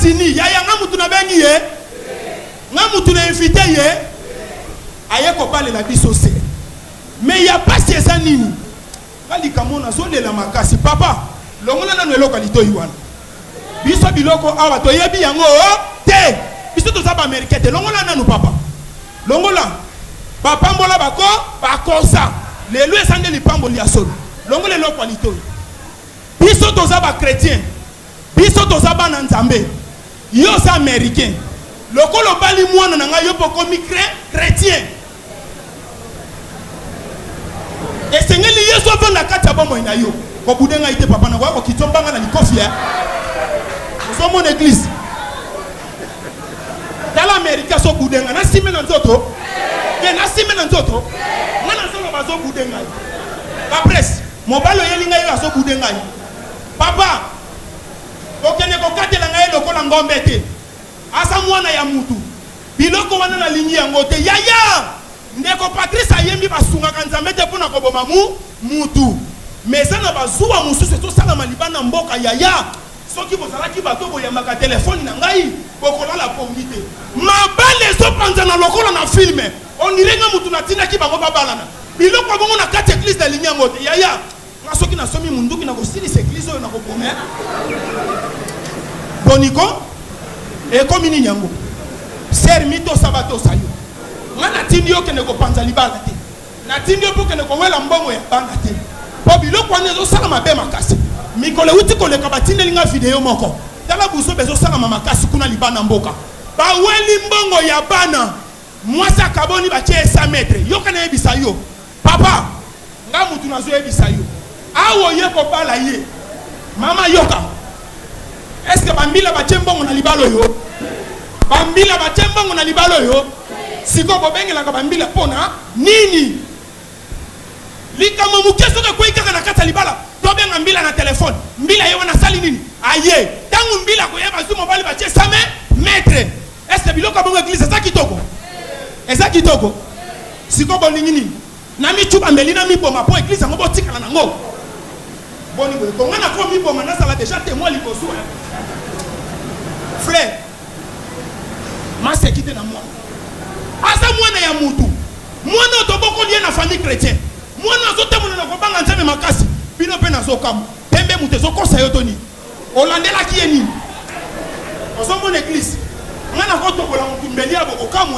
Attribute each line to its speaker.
Speaker 1: États-Unis, il y a un mutu na bengi ye. Un mutu na invité ye. Aye ko parler la bisose. Mais il n'y a pas ces années. Kali kamona zone la makasi papa. Longola na no lokalito yiwana. Biso biloko awa to yebi yango te. Biso to zaba américain te longola na no papa. Longola papa mbola bako ça. Les lois sande li pambo li asolo. Longola lokalito. Biso to zaba chrétien. Biso to zaba na nzambe. Yo sa américain. Lokolo bali mwana na nga yo poko mikre chrétien. Et c'est ngeli yeso fo na kata bomo ina yo. Ko budenga ite papa na ko kitombanga na likofi ya. Zo mon église. Dans l'Amérique so budenga na sime na nzoto. Ye na sime na nzoto. Ngana so bazo budenga. Ba presse. Mobalo yelinga yo so budenga. Papa. Okene ko katela ngai lokola ngombe te. Asa mwana ya mutu. Biloko wana na lingi yango te. Yaya. Ndeko Patrice ayembi basunga kanzambe te pona ko boma mutu. Mais ça na bazuwa mususu to sala malibana mboka yaya. Soki bozalaki bato boyambaka téléphone na ngai bokola la pongite. Mabale so panza na lokola na filme. On dirait nga mutu na tina ki bango babalana. Biloko bongo na kati église de lingi yango te. Yaya. Nga soki na somi munduki na ko sili église na ko bome. Boniko e komini nyango. Sermito sabato sayo. Ngana tindio kene ko panza libala te. Na tindio po kene ko wela mbongo ya banga te. Po biloko wana zo sala mabe makasi. Mikole uti ko le kabatine linga video moko. Tala buso bezo sala makasi kuna libana mboka. Ba weli mbongo ya bana. Mwasa kaboni ba tie 100 mètres. Yo kana ebisa yo. Papa, nga mutu nazo ebisa yo. Awo ye ko bala ye. Mama yoka. Est-ce que bambila ba tie mbongo na libalo yo? Bambila ba tie mbongo na libalo yo? Siko bobengela ka bambila pona nini likamo mukeso ka koika na kata libala to benga mbila na telefone mbila yewa na sali nini aye tangu mbila ko yeba zumo bali ba che 100 mètres est-ce que biloko bongo église ça kitoko eza kitoko siko bolingi nini na mi chuba melina mi boma po église ngo botikala nango boni boy ko ngana ko mi boma na sala déjà témoin liboso frère ma sécurité na moi. Asa mwana ya mutu. Mwana otoboko lié na famille chrétienne. Mwana azotemona na kobanga nzambe makasi. Bino pe na zokamu. Pembe mutu zokosa yo toni. Olandela ki eni. Ozo mon église. Ngana ko tokola mutu mbeli abo okamu